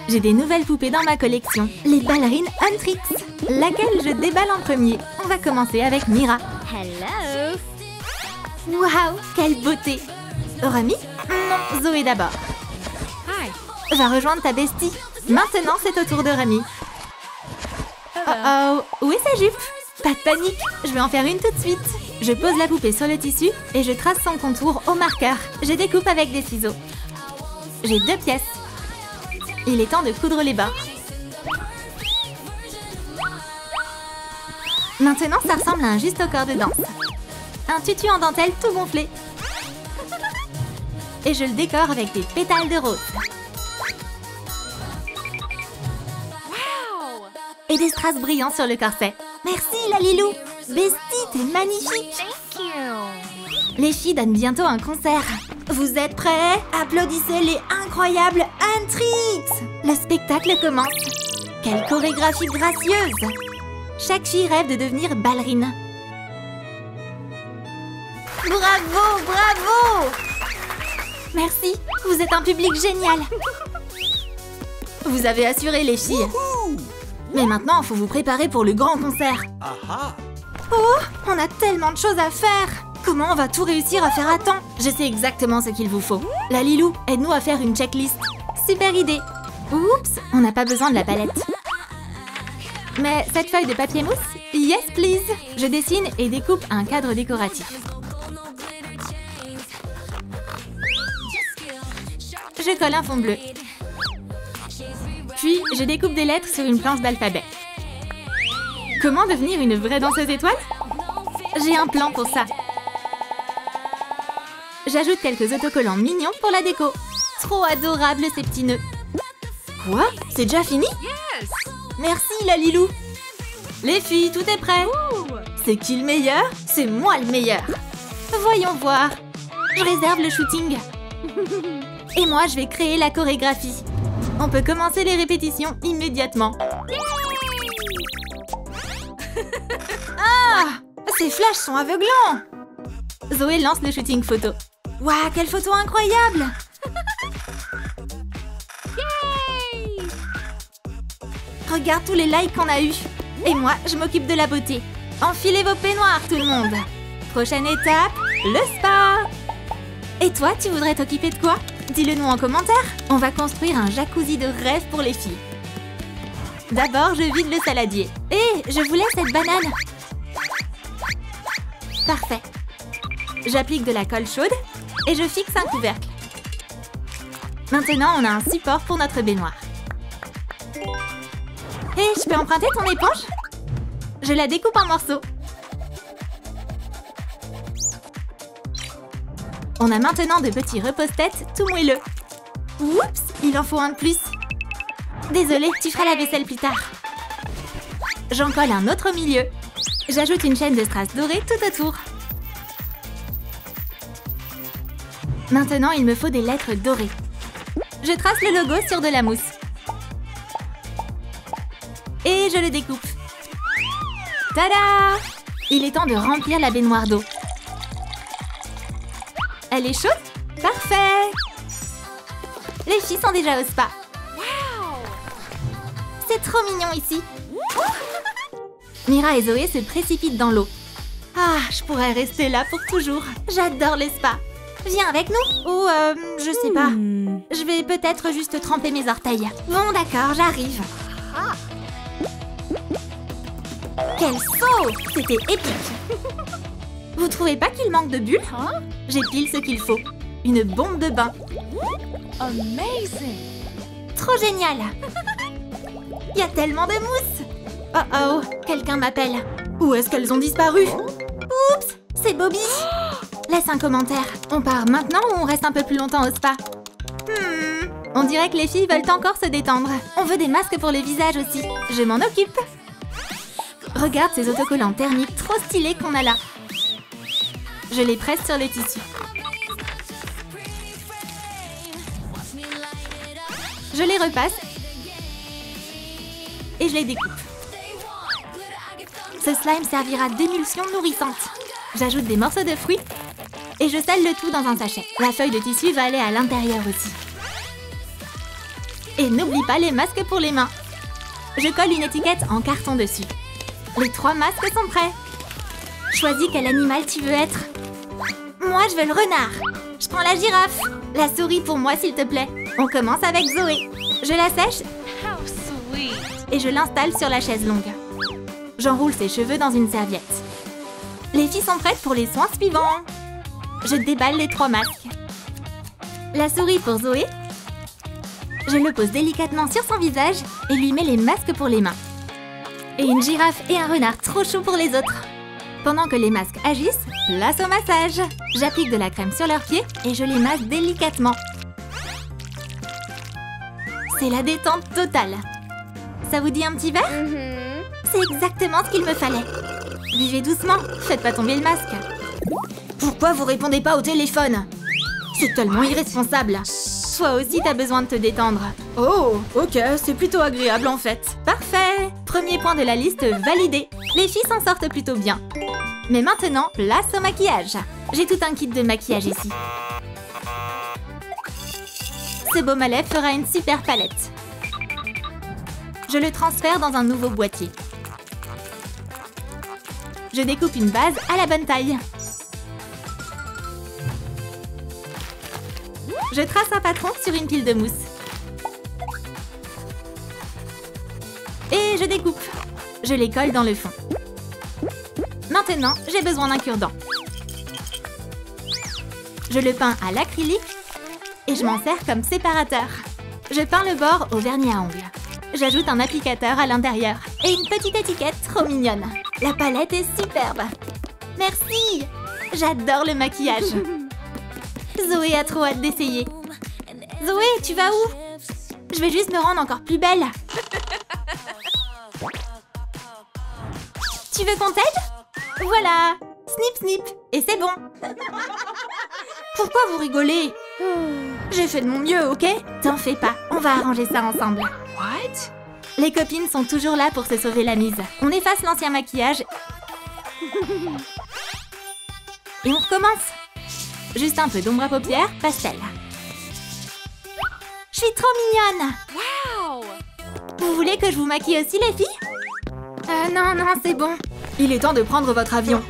J'ai des nouvelles poupées dans ma collection, les ballerines Huntrix. Laquelle je déballe en premier? On va commencer avec Mira. Hello. Waouh, quelle beauté! Rami? Non, Zoé d'abord. Hi. Va rejoindre ta bestie. Maintenant, c'est au tour de Rami. Oh, où est sa jupe? Pas de panique, je vais en faire une tout de suite. Je pose la poupée sur le tissu et je trace son contour au marqueur. Je découpe avec des ciseaux. J'ai 2 pièces. Il est temps de coudre les bords. Maintenant, ça ressemble à un juste au corps de danse. Un tutu en dentelle tout gonflé. Et je le décore avec des pétales de rose. Wow. Et des strass brillants sur le corset. Merci, la Lilou. Bestie, t'es magnifique. Thank you. Les filles donnent bientôt un concert. Vous êtes prêts? Applaudissez les incroyables Huntrix! Le spectacle commence. Quelle chorégraphie gracieuse! Chaque fille rêve de devenir ballerine. Bravo, bravo! Merci, vous êtes un public génial. Vous avez assuré les filles. Mais maintenant, il faut vous préparer pour le grand concert. Oh, on a tellement de choses à faire. Comment on va tout réussir à faire à temps? Je sais exactement ce qu'il vous faut. La Lilou, aide-nous à faire une checklist. Super idée. Oups, on n'a pas besoin de la palette. Mais cette feuille de papier mousse? Yes, please. Je dessine et découpe un cadre décoratif. Je colle un fond bleu. Puis, je découpe des lettres sur une planche d'alphabet. Comment devenir une vraie danseuse étoile? J'ai un plan pour ça. J'ajoute quelques autocollants mignons pour la déco. Trop adorable ces petits nœuds. Quoi? C'est déjà fini? Yes. Merci la Lilou. Les filles, tout est prêt. C'est qui le meilleur? C'est moi le meilleur. Voyons voir. Je réserve le shooting. Et moi, je vais créer la chorégraphie. On peut commencer les répétitions immédiatement. Ah! Ces flashs sont aveuglants! Zoé lance le shooting photo. Waouh, quelle photo incroyable! Yay! Regarde tous les likes qu'on a eus. Et moi, je m'occupe de la beauté. Enfilez vos peignoirs, tout le monde. Prochaine étape, le spa. Et toi, tu voudrais t'occuper de quoi? Dis-le nous en commentaire. On va construire un jacuzzi de rêve pour les filles. D'abord, je vide le saladier. Hé, je voulais cette banane. Parfait. J'applique de la colle chaude et je fixe un couvercle. Maintenant, on a un support pour notre baignoire. Hé, je peux emprunter ton éponge? Je la découpe en morceaux. On a maintenant de petits repose-têtes tout moelleux. Oups, il en faut un de plus. Désolée, tu feras la vaisselle plus tard. J'en colle un autre au milieu. J'ajoute une chaîne de strass dorée tout autour. Maintenant, il me faut des lettres dorées. Je trace le logo sur de la mousse. Et je le découpe. Tada! Il est temps de remplir la baignoire d'eau. Elle est chaude? Parfait! Les filles sont déjà au spa. Wow. C'est trop mignon ici. Mira et Zoé se précipitent dans l'eau. Ah, je pourrais rester là pour toujours. J'adore les spas. Viens avec nous? Ou, je sais pas. Je vais peut-être juste tremper mes orteils. Bon, d'accord, j'arrive. Ah. Quel saut! C'était épique. Vous trouvez pas qu'il manque de bulles? Huh? J'ai pile ce qu'il faut. Une bombe de bain. Amazing. Trop génial! Il y a tellement de mousse! Oh oh, quelqu'un m'appelle. Où est-ce qu'elles ont disparu? Oups, c'est Bobby! Laisse un commentaire. On part maintenant ou on reste un peu plus longtemps au spa? On dirait que les filles veulent encore se détendre. On veut des masques pour le visage aussi. Je m'en occupe. Regarde ces autocollants thermiques trop stylés qu'on a là. Je les presse sur le tissu. Je les repasse et je les découpe. Ce slime servira d'émulsion nourrissante. J'ajoute des morceaux de fruits et je scelle le tout dans un sachet. La feuille de tissu va aller à l'intérieur aussi. Et n'oublie pas les masques pour les mains. Je colle une étiquette en carton dessus. Les 3 masques sont prêts. Choisis quel animal tu veux être. Moi, je veux le renard. Je prends la girafe. La souris pour moi, s'il te plaît. On commence avec Zoé. Je la sèche How sweet. et je l'installe sur la chaise longue. J'enroule ses cheveux dans une serviette. Les filles sont prêtes pour les soins suivants. Je déballe les 3 masques. La souris pour Zoé. Je le pose délicatement sur son visage et lui mets les masques pour les mains. Et une girafe et un renard trop chauds pour les autres. Pendant que les masques agissent, place au massage. J'applique de la crème sur leurs pieds et je les masse délicatement. C'est la détente totale. Ça vous dit un petit verre? C'est exactement ce qu'il me fallait. Vivez doucement, faites pas tomber le masque. Pourquoi vous répondez pas au téléphone? C'est tellement irresponsable. Toi aussi, t'as besoin de te détendre. Oh, ok, c'est plutôt agréable en fait. Parfait. Premier point de la liste validé. Les filles s'en sortent plutôt bien. Mais maintenant, place au maquillage. J'ai tout un kit de maquillage ici. Ce baume à lèvres fera une super palette. Je le transfère dans un nouveau boîtier. Je découpe une base à la bonne taille. Je trace un patron sur une pile de mousse. Et je découpe. Je les colle dans le fond. Maintenant, j'ai besoin d'un cure-dent. Je le peins à l'acrylique et je m'en sers comme séparateur. Je peins le bord au vernis à ongles. J'ajoute un applicateur à l'intérieur et une petite étiquette trop mignonne. La palette est superbe. Merci! J'adore le maquillage. Zoé a trop hâte d'essayer. Zoé, tu vas où? Je vais juste me rendre encore plus belle. Tu veux qu'on t'aide? Voilà. Snip, snip. Et c'est bon. Pourquoi vous rigolez? J'ai fait de mon mieux, ok? T'en fais pas. On va arranger ça ensemble. What? Les copines sont toujours là pour se sauver la mise. On efface l'ancien maquillage. Et on recommence. Juste un peu d'ombre à paupières, pastel. Je suis trop mignonne! Wow! Vous voulez que je vous maquille aussi, les filles? Non, non, c'est bon. Il est temps de prendre votre avion.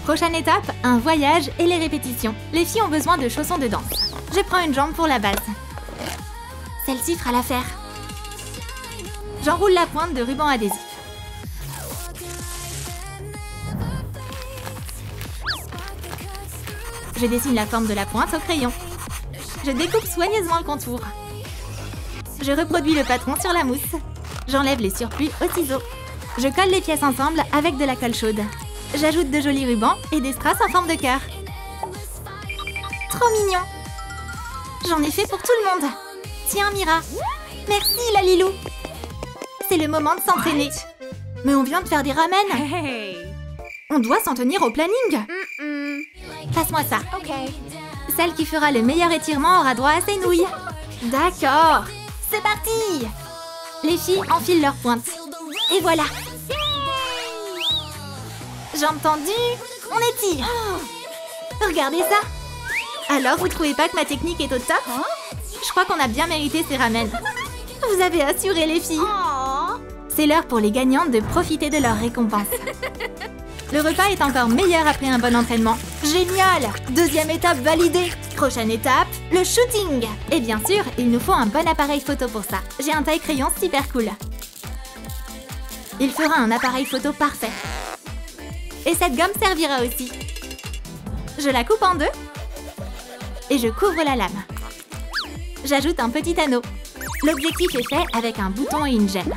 Prochaine étape, un voyage et les répétitions. Les filles ont besoin de chaussons de danse. Je prends une jambe pour la base. Celle-ci fera l'affaire. J'enroule la pointe de ruban adhésif. Je dessine la forme de la pointe au crayon. Je découpe soigneusement le contour. Je reproduis le patron sur la mousse. J'enlève les surplus au ciseau. Je colle les pièces ensemble avec de la colle chaude. J'ajoute de jolis rubans et des strass en forme de cœur. Trop mignon! J'en ai fait pour tout le monde. Tiens, Mira. Merci, la Lilou. C'est le moment de s'entraîner. Mais on vient de faire des ramen. Hey! On doit s'en tenir au planning. Passe-moi ça. OK. Celle qui fera le meilleur étirement aura droit à ses nouilles. D'accord. C'est parti! Les filles enfilent leurs pointes. Et voilà. Jambes tendues, on étire. Regardez ça. Alors, vous trouvez pas que ma technique est au top? Je crois qu'on a bien mérité ces ramen. Vous avez assuré, les filles. C'est l'heure pour les gagnantes de profiter de leur récompense. Le repas est encore meilleur après un bon entraînement. Génial! Deuxième étape validée. Prochaine étape, le shooting. Et bien sûr, il nous faut un bon appareil photo pour ça. J'ai un taille-crayon super cool. Il fera un appareil photo parfait. Et cette gomme servira aussi. Je la coupe en deux. Et je couvre la lame. J'ajoute un petit anneau. L'objectif est fait avec un bouton et une gemme.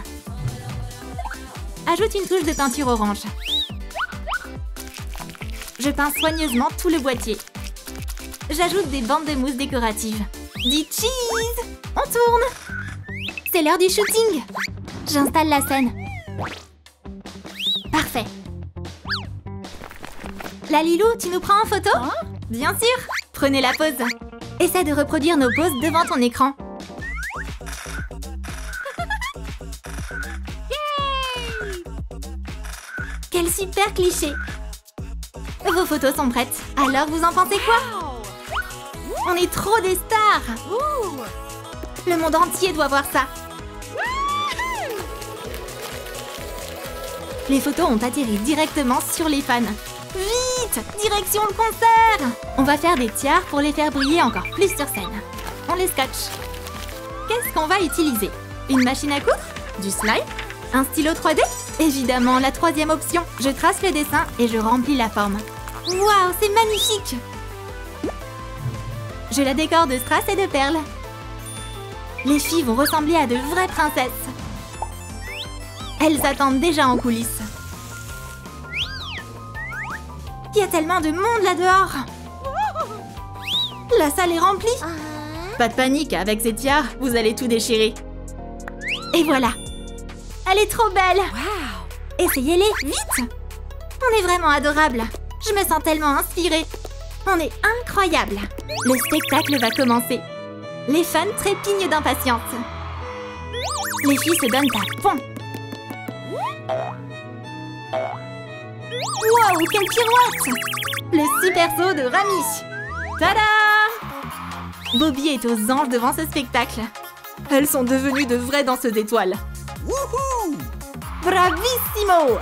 Ajoute une touche de teinture orange. Je peins soigneusement tout le boîtier. J'ajoute des bandes de mousse décoratives. Dis cheese! On tourne! C'est l'heure du shooting! J'installe la scène. Parfait. La Lilou, tu nous prends en photo? Bien sûr! Prenez la pose. Essaie de reproduire nos poses devant ton écran. Quel super cliché! Vos photos sont prêtes. Alors, vous en pensez quoi? On est trop des stars! Le monde entier doit voir ça. Les photos ont atterri directement sur les fans. Vite! Direction le concert! On va faire des tiares pour les faire briller encore plus sur scène. On les scotche. Qu'est-ce qu'on va utiliser? Une machine à coudre? Du slime? Un stylo 3D? Évidemment, la troisième option. Je trace le dessin et je remplis la forme. Waouh, c'est magnifique! Je la décore de strass et de perles. Les filles vont ressembler à de vraies princesses. Elles attendent déjà en coulisses. Il y a tellement de monde là-dehors. La salle est remplie. Pas de panique, avec ces tiares, vous allez tout déchirer. Et voilà. Elle est trop belle. Wow. Essayez-les, vite. On est vraiment adorables. Je me sens tellement inspirée. On est incroyables. Le spectacle va commencer. Les fans trépignent d'impatience. Les filles se donnent à fond. Wow, quelle pirouette! Le super saut de Rami. Tada! Bobby est aux anges devant ce spectacle. Elles sont devenues de vraies danseuses étoiles. Wouhou! Bravissimo!